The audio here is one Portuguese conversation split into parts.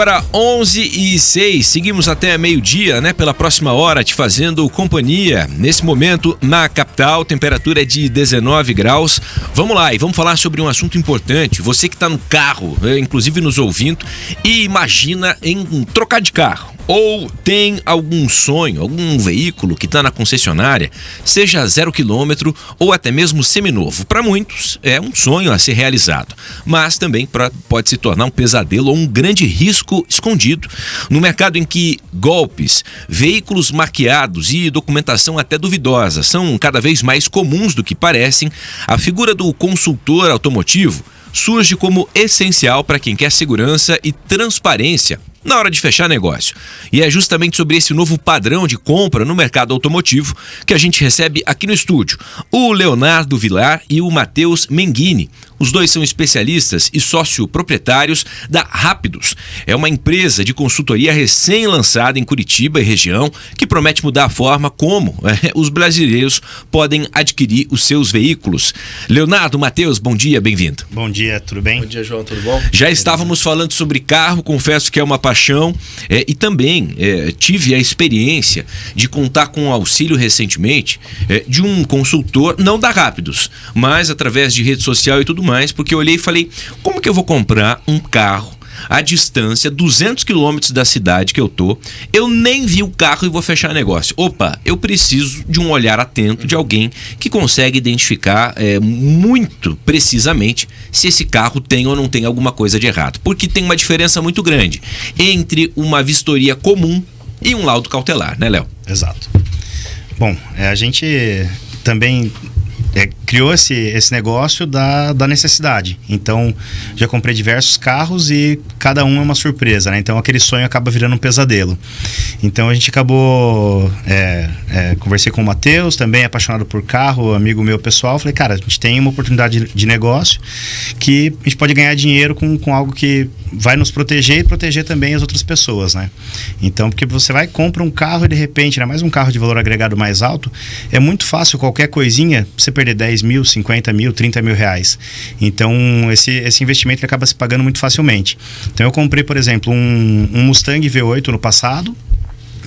Para 11h06, seguimos até meio-dia, né? Pela próxima hora, te fazendo companhia. Nesse momento, na capital, temperatura é de 19 graus. Vamos lá e vamos falar sobre um assunto importante. Você que está no carro, inclusive nos ouvindo, e imagina em trocar de carro. Ou tem algum sonho, algum veículo que está na concessionária, seja 0 km ou até mesmo seminovo. Para muitos é um sonho a ser realizado, mas também pode se tornar um pesadelo ou um grande risco escondido. No mercado em que golpes, veículos maquiados e documentação até duvidosa são cada vez mais comuns do que parecem, a figura do consultor automotivo surge como essencial para quem quer segurança e transparência na hora de fechar negócio. E é justamente sobre esse novo padrão de compra no mercado automotivo que a gente recebe aqui no estúdio o Leonardo Vilar e o Matheus Menghini. Os dois são especialistas e sócio-proprietários da Rápidos. É uma empresa de consultoria recém-lançada em Curitiba e região que promete mudar a forma como os brasileiros podem adquirir os seus veículos. Leonardo, Matheus, bom dia, bem-vindo. Bom dia, tudo bem? Bom dia, João, tudo bom? Já estávamos falando sobre carro, confesso que é uma paixão e também tive a experiência de contar com o auxílio recentemente de um consultor, não da Rápidos, mas através de rede social e tudo mais, porque eu olhei e falei, como que eu vou comprar um carro à distância, 200 quilômetros da cidade que eu tô, eu nem vi o carro e vou fechar negócio. Opa, eu preciso de um olhar atento de alguém que consegue identificar muito precisamente se esse carro tem ou não tem alguma coisa de errado. Porque tem uma diferença muito grande entre uma vistoria comum e um laudo cautelar, né, Léo? Exato. Bom, a gente também criou esse negócio da necessidade. Então, já comprei diversos carros e cada um é uma surpresa, né? Então, aquele sonho acaba virando um pesadelo. Então, a gente acabou... conversei com o Matheus, também apaixonado por carro, amigo meu pessoal. Falei, cara, a gente tem uma oportunidade de negócio que a gente pode ganhar dinheiro com algo que vai nos proteger e proteger também as outras pessoas, né? Então, porque você vai, compra um carro e de repente, né, mais um carro de valor agregado mais alto, é muito fácil qualquer coisinha, você perder 10 mil, 50 mil, 30 mil reais. Então, esse investimento ele acaba se pagando muito facilmente. Então, eu comprei, por exemplo, um Mustang V8 no passado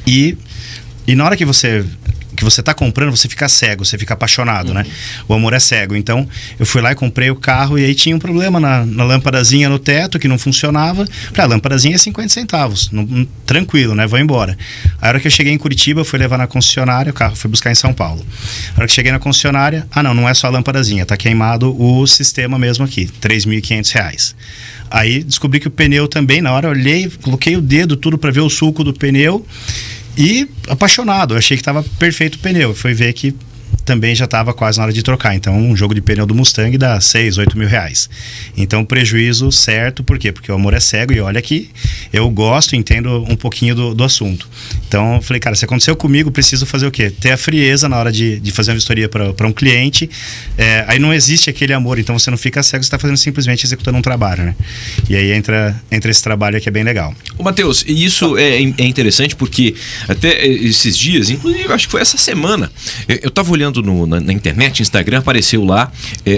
e na hora que você está comprando, você fica cego, você fica apaixonado, né? O amor é cego. Então, eu fui lá e comprei o carro e aí tinha um problema na lâmpadazinha no teto que não funcionava. A lâmpadazinha é 50 centavos, tranquilo, né? Vou embora. A hora que eu cheguei em Curitiba, eu fui levar na concessionária, o carro fui buscar em São Paulo. A hora que cheguei na concessionária, não é só a lâmpadazinha, tá queimado o sistema mesmo aqui, R$3.500. Aí descobri que o pneu também, na hora eu olhei, coloquei o dedo tudo para ver o sulco do pneu. E apaixonado, eu achei que estava perfeito o pneu. Fui ver que também já estava quase na hora de trocar. Então, um jogo de pneu do Mustang dá 6, 8 mil reais. Então, prejuízo certo, por quê? Porque o amor é cego e olha que eu gosto, entendo um pouquinho do assunto. Então, eu falei, cara, se aconteceu comigo, preciso fazer o quê? Ter a frieza na hora de fazer uma vistoria para um cliente. Aí não existe aquele amor, então você não fica cego, você está fazendo simplesmente executando um trabalho, né? E aí entra esse trabalho aqui, é bem legal. Ô, Matheus, isso é interessante porque até esses dias, inclusive acho que foi essa semana, eu estava olhando na internet, Instagram, apareceu lá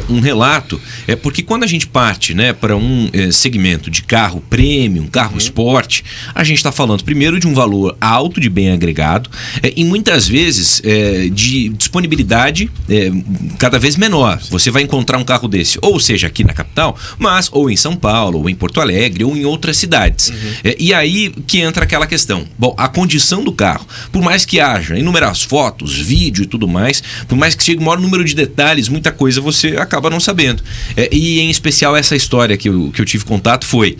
um relato, porque quando a gente parte, né, para um segmento de carro premium, carro esporte, a gente está falando primeiro de um valor alto de bem agregado e muitas vezes de disponibilidade cada vez menor. Você vai encontrar um carro desse, ou seja, aqui na capital, mas ou em São Paulo, ou em Porto Alegre, ou em outras cidades. E aí que entra aquela questão. Bom, a condição do carro, por mais que haja inúmeras fotos, vídeo e tudo mais, por mais que chegue o maior número de detalhes, muita coisa você acaba não sabendo. E em especial essa história que eu tive contato foi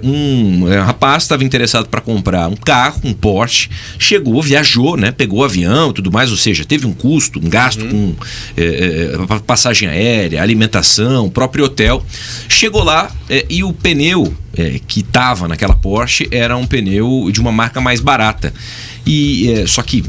um rapaz estava interessado para comprar um carro, um Porsche, chegou, viajou, né, pegou o avião e tudo mais, ou seja, teve um custo, um gasto com passagem aérea, alimentação, próprio hotel. Chegou lá e o pneu que estava naquela Porsche era um pneu de uma marca mais barata. Só que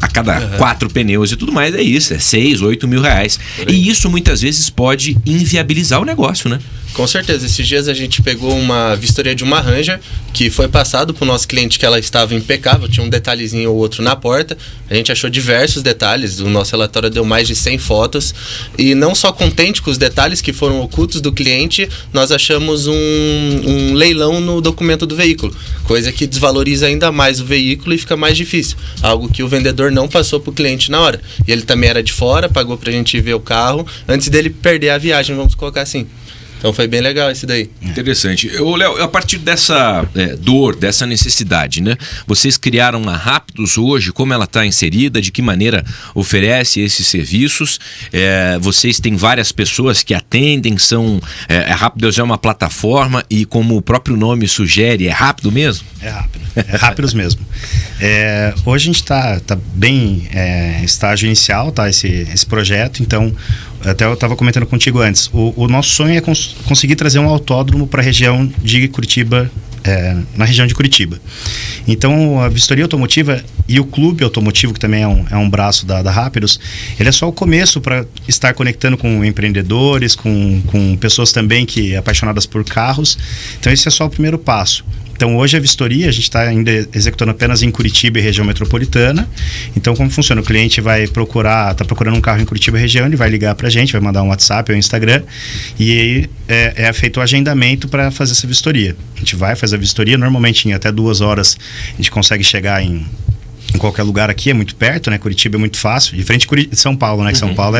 a cada 4 pneus e tudo mais é 6, 8 mil reais. E isso muitas vezes pode inviabilizar o negócio, né? Com certeza, esses dias a gente pegou uma vistoria de uma Ranger que foi passado para o nosso cliente que ela estava impecável, tinha um detalhezinho ou outro na porta, a gente achou diversos detalhes, o nosso relatório deu mais de 100 fotos e não só contente com os detalhes que foram ocultos do cliente, nós achamos um leilão no documento do veículo, coisa que desvaloriza ainda mais o veículo e fica mais difícil, algo que o vendedor não passou para o cliente na hora, e ele também era de fora, pagou para a gente ver o carro antes dele perder a viagem, vamos colocar assim. Então foi bem legal esse daí. Interessante. Ô, Léo, a partir dessa dor, dessa necessidade, né? Vocês criaram a Rápidos hoje, como ela está inserida, de que maneira oferece esses serviços? Vocês têm várias pessoas que atendem, a Rápidos é uma plataforma e, como o próprio nome sugere, é rápido mesmo? É rápido. É Rápidos mesmo. Hoje a gente está bem estágio inicial, tá? Esse projeto, então até eu estava comentando contigo antes, o nosso sonho é conseguir trazer um autódromo para a região de Curitiba, na região de Curitiba. Então a vistoria automotiva e o clube automotivo, que também é um braço da Rápidos, ele é só o começo para estar conectando com empreendedores, com pessoas também apaixonadas por carros. Então esse é só o primeiro passo. Então hoje a vistoria a gente está ainda executando apenas em Curitiba e região metropolitana. Então como funciona? O cliente vai está procurando um carro em Curitiba e região, ele vai ligar para a gente, vai mandar um WhatsApp ou um Instagram e aí é feito o agendamento para fazer essa vistoria. A gente vai fazer a vistoria, normalmente em até 2 horas a gente consegue chegar em qualquer lugar aqui, é muito perto, né? Curitiba é muito fácil, diferente de São Paulo, né? Que São Paulo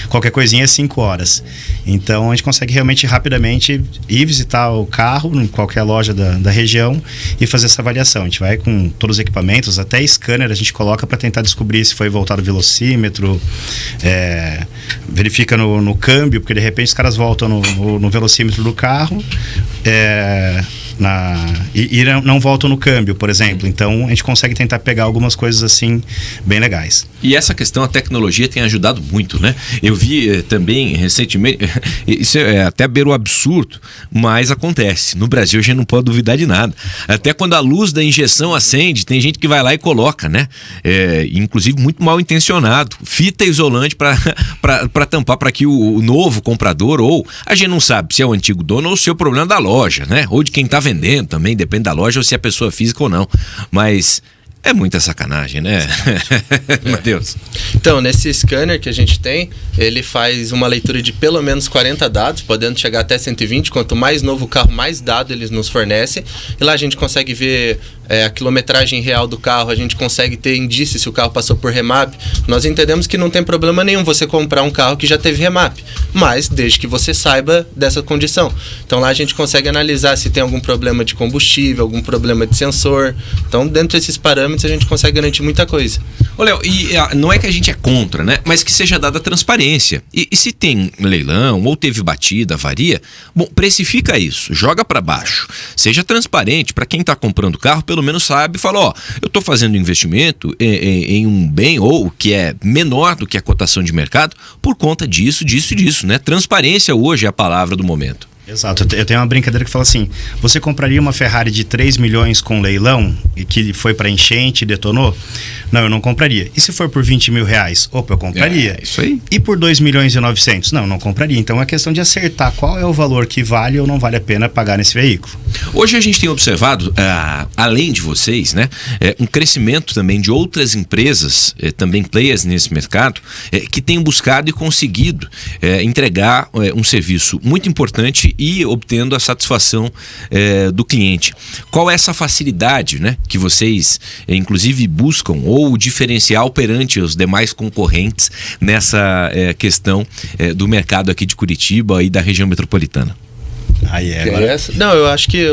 qualquer coisinha é 5 horas. Então a gente consegue realmente rapidamente ir visitar o carro em qualquer loja da região e fazer essa avaliação. A gente vai com todos os equipamentos, até scanner a gente coloca para tentar descobrir se foi voltado o velocímetro, verifica no câmbio, porque de repente os caras voltam no velocímetro do carro, e não voltam no câmbio, por exemplo. Então a gente consegue tentar pegar algumas coisas assim bem legais. E essa questão, a tecnologia tem ajudado muito, né? Eu vi também recentemente, isso é até beira o absurdo, mas acontece. No Brasil a gente não pode duvidar de nada. Até quando a luz da injeção acende, tem gente que vai lá e coloca, né? Inclusive muito mal intencionado, fita isolante para tampar para que o novo comprador, ou a gente não sabe se é o antigo dono ou se é o problema da loja, né? Ou de quem está vendendo também, depende da loja ou se é pessoa física ou não. Mas é muita sacanagem, né? Matheus. Então, nesse scanner que a gente tem, ele faz uma leitura de pelo menos 40 dados, podendo chegar até 120. Quanto mais novo o carro, mais dados eles nos fornecem. E lá a gente consegue ver a quilometragem real do carro, a gente consegue ter indícios se o carro passou por remap. Nós entendemos que não tem problema nenhum você comprar um carro que já teve remap, mas desde que você saiba dessa condição. Então lá a gente consegue analisar se tem algum problema de combustível, algum problema de sensor. Então dentro desses parâmetros a gente consegue garantir muita coisa. Ô Léo, e não é que a gente é contra, né? Mas que seja dada transparência. E se tem leilão ou teve batida, avaria, bom, precifica isso, joga para baixo. Seja transparente para quem está comprando o carro, pelo menos sabe, fala, ó, eu estou fazendo investimento em um bem ou que é menor do que a cotação de mercado por conta disso, né? Transparência hoje é a palavra do momento. Exato, eu tenho uma brincadeira que fala assim: você compraria uma Ferrari de 3 milhões com leilão e que foi para enchente e detonou? Não, eu não compraria. E se for por 20 mil reais? Opa, eu compraria. Isso aí. E por 2 milhões e 900? Não, eu não compraria. Então é questão de acertar qual é o valor que vale ou não vale a pena pagar nesse veículo. Hoje a gente tem observado, além de vocês, né, um crescimento também de outras empresas, também players nesse mercado, que têm buscado e conseguido entregar um serviço muito importante e obtendo a satisfação do cliente. Qual é essa facilidade, né, que vocês inclusive buscam, ou o diferencial perante os demais concorrentes nessa questão do mercado aqui de Curitiba e da região metropolitana? Não, eu acho que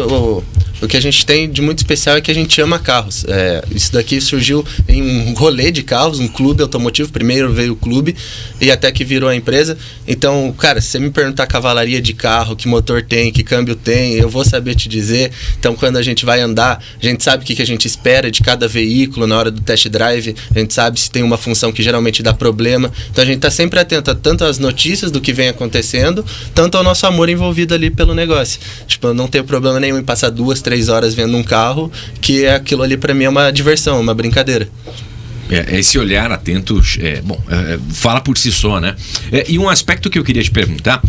o que a gente tem de muito especial é que a gente ama carros. Isso daqui surgiu em um rolê de carros, um clube automotivo. Primeiro veio o clube e até que virou a empresa. Então, cara, se você me perguntar cavalaria de carro, que motor tem, que câmbio tem, eu vou saber te dizer. Então, quando a gente vai andar, a gente sabe o que a gente espera de cada veículo na hora do test drive. A gente sabe se tem uma função que geralmente dá problema. Então, a gente está sempre atento a tanto às notícias do que vem acontecendo, tanto ao nosso amor envolvido ali pelo negócio. Tipo, eu não tenho problema nenhum em passar 2, 3 horas vendo um carro, que aquilo ali pra mim é uma diversão, uma brincadeira. Esse olhar atento, fala por si só, né? E um aspecto que eu queria te perguntar,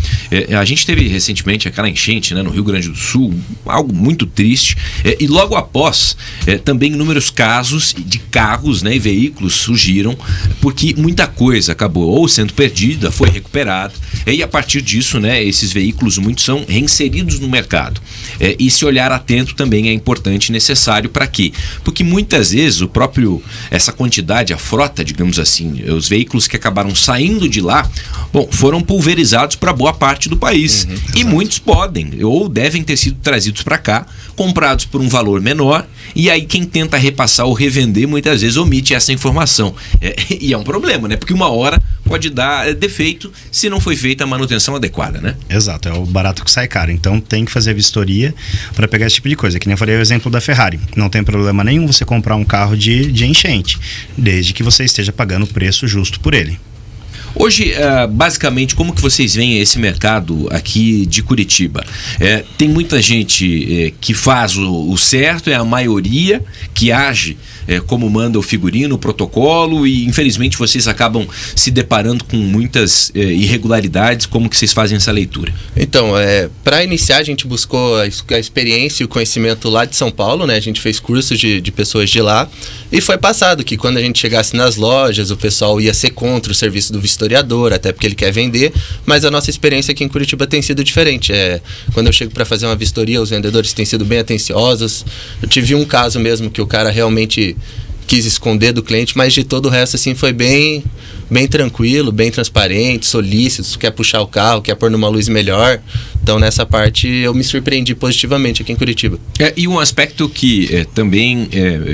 a gente teve recentemente aquela enchente, né, no Rio Grande do Sul, algo muito triste, e logo após, também inúmeros casos de carros, né, e veículos surgiram, porque muita coisa acabou ou sendo perdida, foi recuperada, e a partir disso, né, esses veículos muitos são reinseridos no mercado. E esse olhar atento também é importante e necessário para quê? Porque muitas vezes essa quantidade, a frota, digamos assim, os veículos que acabaram saindo de lá, foram pulverizados para boa parte do país. E muitos podem ou devem ter sido trazidos para cá, comprados por um valor menor, e aí quem tenta repassar ou revender muitas vezes omite essa informação. E é um problema, né? Porque uma hora pode dar defeito se não foi feita a manutenção adequada, né? Exato, é o barato que sai caro. Então tem que fazer a vistoria para pegar esse tipo de coisa. Que nem eu falei o exemplo da Ferrari. Não tem problema nenhum você comprar um carro de enchente, desde que você esteja pagando o preço justo por ele. Hoje, basicamente, como que vocês veem esse mercado aqui de Curitiba? Tem muita gente que faz o certo, é a maioria que age como manda o figurino, o protocolo, e infelizmente vocês acabam se deparando com muitas irregularidades. Como que vocês fazem essa leitura? Então, para iniciar, a gente buscou a experiência e o conhecimento lá de São Paulo, né? A gente fez cursos de pessoas de lá, e foi passado que quando a gente chegasse nas lojas, o pessoal ia ser contra o serviço do vistoriador, até porque ele quer vender, mas a nossa experiência aqui em Curitiba tem sido diferente. Quando eu chego para fazer uma vistoria, os vendedores têm sido bem atenciosos. Eu tive um caso mesmo que o cara realmente quis esconder do cliente, mas de todo o resto assim foi bem tranquilo, bem transparente, solícito, quer puxar o carro, quer pôr numa luz melhor. Então nessa parte eu me surpreendi positivamente aqui em Curitiba. E um aspecto que também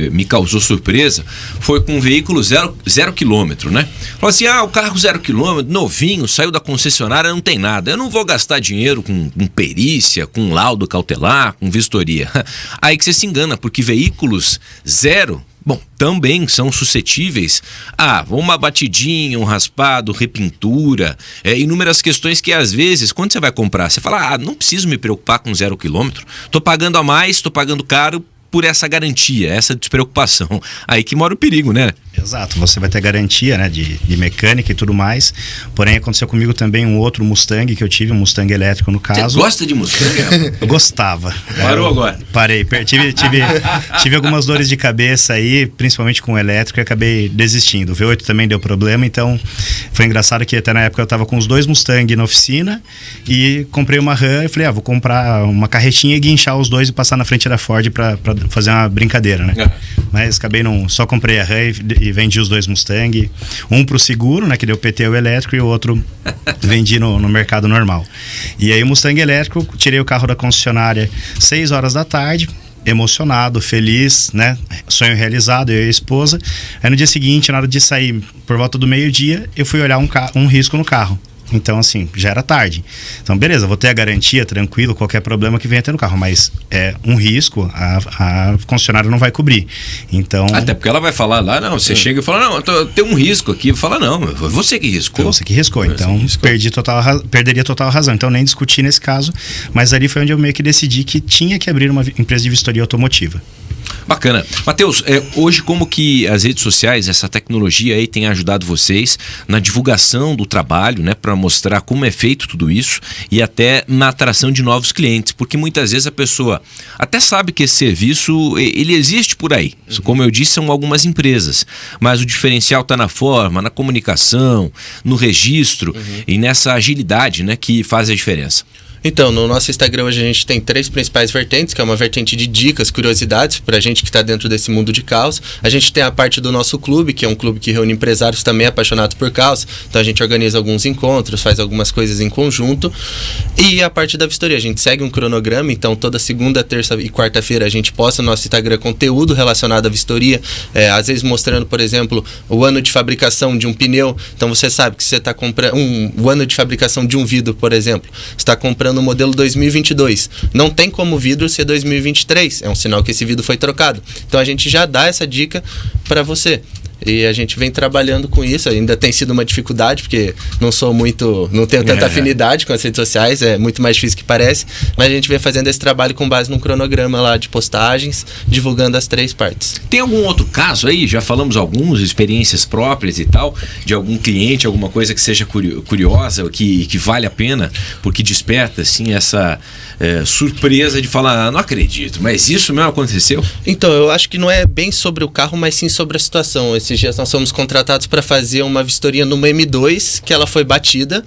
me causou surpresa foi com um veículo zero quilômetro, né? Falou assim, o carro 0 quilômetro, novinho, saiu da concessionária, não tem nada. Eu não vou gastar dinheiro com perícia, com laudo cautelar, com vistoria. Aí que você se engana, porque veículos zero, também são suscetíveis a uma batidinha, um raspado, repintura, inúmeras questões que às vezes, quando você vai comprar, você fala, não preciso me preocupar com 0 quilômetro, tô pagando a mais, tô pagando caro por essa garantia, essa despreocupação. Aí que mora o perigo, né? Exato, você vai ter garantia, né, de mecânica e tudo mais. Porém, aconteceu comigo também um outro Mustang que eu tive, um Mustang elétrico no caso. Você gosta de Mustang? Eu gostava. Parou agora? Parei. Tive algumas dores de cabeça aí, principalmente com o elétrico, e acabei desistindo. O V8 também deu problema, então foi engraçado que até na época eu tava com os 2 Mustang na oficina e comprei uma Ram e falei, vou comprar uma carretinha e guinchar os 2 e passar na frente da Ford pra fazer uma brincadeira, né? Mas acabei só comprei a Ram e vendi os 2 Mustang, um pro seguro, né, que deu PT o elétrico, e o outro vendi no mercado normal. E aí o Mustang elétrico, tirei o carro da concessionária 6 horas da tarde, emocionado, feliz, né, sonho realizado, eu e a esposa. Aí no dia seguinte, na hora de sair, por volta do meio-dia, eu fui olhar um risco no carro. Então, assim, já era tarde. Então, beleza, vou ter a garantia, tranquilo, qualquer problema que venha ter no carro. Mas é um risco, a concessionária não vai cobrir. Então... Até porque ela vai falar lá, você chega e fala, tem um risco aqui. Fala, foi você que riscou. Foi você que riscou, então perderia total razão. Então, nem discuti nesse caso. Mas ali foi onde eu meio que decidi que tinha que abrir uma empresa de vistoria automotiva. Bacana. Matheus, hoje como que as redes sociais, essa tecnologia aí tem ajudado vocês na divulgação do trabalho, né, para mostrar como é feito tudo isso e até na atração de novos clientes, porque muitas vezes a pessoa até sabe que esse serviço, ele existe por aí. Como eu disse, são algumas empresas, mas o diferencial está na forma, na comunicação, no registro e nessa agilidade, né, que faz a diferença. Então, no nosso Instagram hoje a gente tem 3 principais vertentes, que é uma vertente de dicas, curiosidades, pra gente que está dentro desse mundo de carros. A gente tem a parte do nosso clube, que é um clube que reúne empresários também apaixonados por carros. Então a gente organiza alguns encontros, faz algumas coisas em conjunto. E a parte da vistoria, a gente segue um cronograma, então toda segunda, terça e quarta-feira a gente posta no nosso Instagram conteúdo relacionado à vistoria, às vezes mostrando, por exemplo, o ano de fabricação de um pneu. Então você sabe que você está comprando o ano de fabricação de um vidro, por exemplo. Você está comprando no modelo 2022. Não tem como o vidro ser 2023. É um sinal que esse vidro foi trocado. Então a gente já dá essa dica para você. E a gente vem trabalhando com isso. Ainda tem sido uma dificuldade, porque não tenho tanta afinidade com as redes sociais, é muito mais difícil que parece, mas a gente vem fazendo esse trabalho com base num cronograma lá de postagens, divulgando as 3 partes. Tem algum outro caso aí? Já falamos alguns, experiências próprias e tal, de algum cliente, alguma coisa que seja curiosa, que vale a pena, porque desperta, assim, essa surpresa de falar, não acredito, mas isso mesmo aconteceu? Então, eu acho que não é bem sobre o carro, mas sim sobre a situação. Esses dias nós fomos contratados para fazer uma vistoria numa M2, que ela foi batida.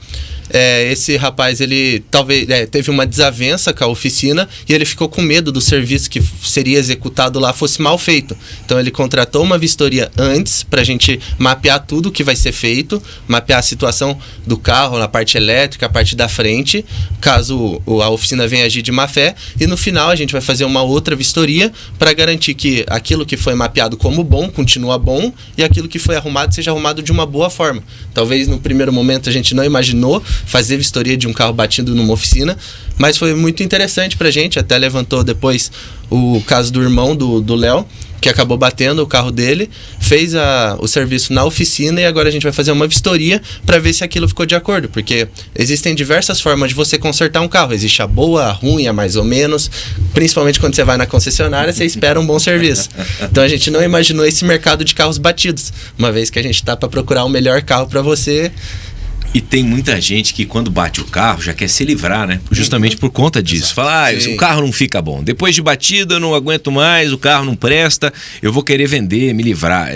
Esse rapaz, ele talvez teve uma desavença com a oficina e ele ficou com medo do serviço que seria executado lá fosse mal feito. Então ele contratou uma vistoria antes pra gente mapear tudo que vai ser feito, mapear a situação do carro, na parte elétrica, a parte da frente, caso a oficina venha agir de má fé, e no final a gente vai fazer uma outra vistoria para garantir que aquilo que foi mapeado como bom continua bom e aquilo que foi arrumado seja arrumado de uma boa forma. Talvez no primeiro momento a gente não imaginou fazer vistoria de um carro batido numa oficina, mas foi muito interessante pra gente. Até levantou depois o caso do irmão do Léo, que acabou batendo o carro dele, fez o serviço na oficina, e agora a gente vai fazer uma vistoria para ver se aquilo ficou de acordo, porque existem diversas formas de você consertar um carro. Existe a boa, a ruim, a mais ou menos, principalmente quando você vai na concessionária, você espera um bom serviço. Então a gente não imaginou esse mercado de carros batidos, uma vez que a gente tá para procurar o melhor carro para você. E tem muita gente que quando bate o carro já quer se livrar, né? Justamente por conta disso. Fala, o carro não fica bom. Depois de batida eu não aguento mais, o carro não presta, eu vou querer vender, me livrar.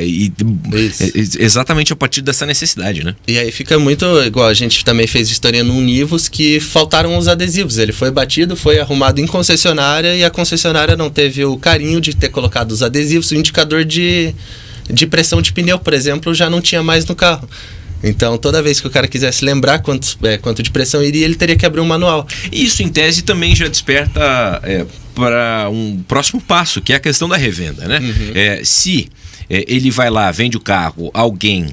Exatamente a partir dessa necessidade, né? E aí fica muito igual, a gente também fez vistoria no Nivus, que faltaram os adesivos. Ele foi batido, foi arrumado em concessionária, e a concessionária não teve o carinho de ter colocado os adesivos. O indicador de pressão de pneu, por exemplo, já não tinha mais no carro. Então, toda vez que o cara quisesse lembrar quanto de pressão iria, ele teria que abrir um manual. Isso, em tese, também já desperta para um próximo passo, que é a questão da revenda, né? Uhum. Se ele vai lá, vende o carro, alguém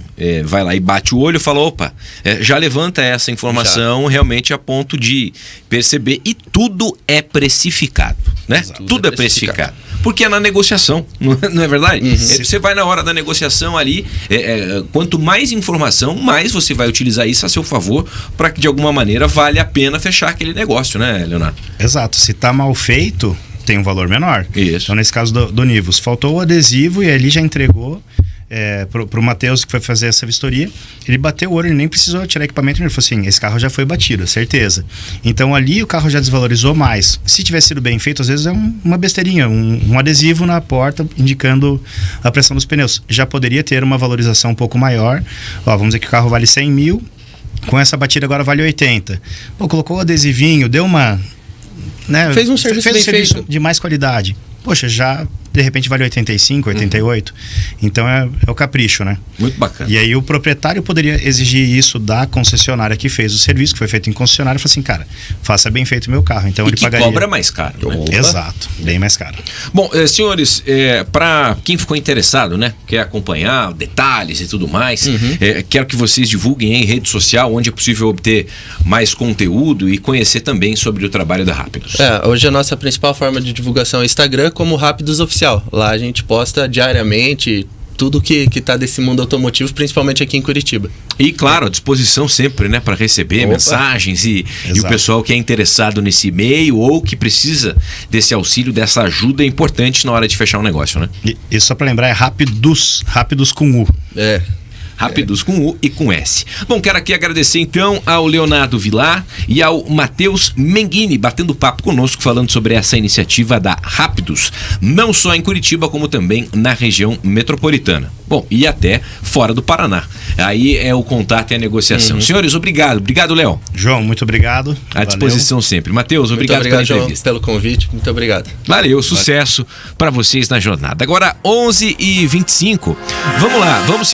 vai lá e bate o olho e fala, opa, já levanta essa informação realmente a ponto de perceber, e tudo é precificado, né? Tudo é precificado. Porque é na negociação, não é verdade? Uhum. Você vai na hora da negociação ali, quanto mais informação, mais você vai utilizar isso a seu favor para que de alguma maneira vale a pena fechar aquele negócio, né, Leonardo? Exato. Se tá mal feito, tem um valor menor. Isso. Então, nesse caso do Nivus, faltou o adesivo e ali já entregou pro Matheus, que foi fazer essa vistoria. Ele bateu o olho, ele nem precisou tirar equipamento, ele falou assim, esse carro já foi batido, certeza. Então ali o carro já desvalorizou mais. Se tivesse sido bem feito, às vezes é uma besteirinha, um adesivo na porta indicando a pressão dos pneus. Já poderia ter uma valorização um pouco maior. Vamos dizer que o carro vale 100 mil, com essa batida agora vale 80. Colocou o adesivinho, deu uma... Né, fez um serviço bem feito, de mais qualidade. Poxa, já de repente vale 85, 88. Então é o capricho, né? Muito bacana. E aí o proprietário poderia exigir isso da concessionária que fez o serviço, que foi feito em concessionária, e falou assim, cara, faça bem feito o meu carro. Então ele pagaria. Cobra mais caro, né? Exato, bem mais caro. Bom, senhores, para quem ficou interessado, né, quer acompanhar detalhes e tudo mais, quero que vocês divulguem em rede social, onde é possível obter mais conteúdo e conhecer também sobre o trabalho da Rápidos. Hoje a nossa principal forma de divulgação é o Instagram, como Rápidos Oficial. Lá a gente posta diariamente tudo que tá desse mundo automotivo, principalmente aqui em Curitiba. E claro, à disposição sempre, né, para receber mensagens e o pessoal que é interessado nesse meio ou que precisa desse auxílio, dessa ajuda, é importante na hora de fechar um negócio, né? E só para lembrar, é Rápidos com U. Rápidos com U e com S. Bom, quero aqui agradecer então ao Leonardo Vilar e ao Matheus Menghini, batendo papo conosco, falando sobre essa iniciativa da Rápidos, não só em Curitiba, como também na região metropolitana. Bom, e até fora do Paraná. Aí é o contato e a negociação. Senhores, obrigado. Obrigado, Léo. João, muito obrigado. À disposição sempre. Matheus, obrigado pela entrevista. João, pelo convite. Muito obrigado. Valeu, sucesso para vocês na jornada. Agora, 11h25. Vamos lá, vamos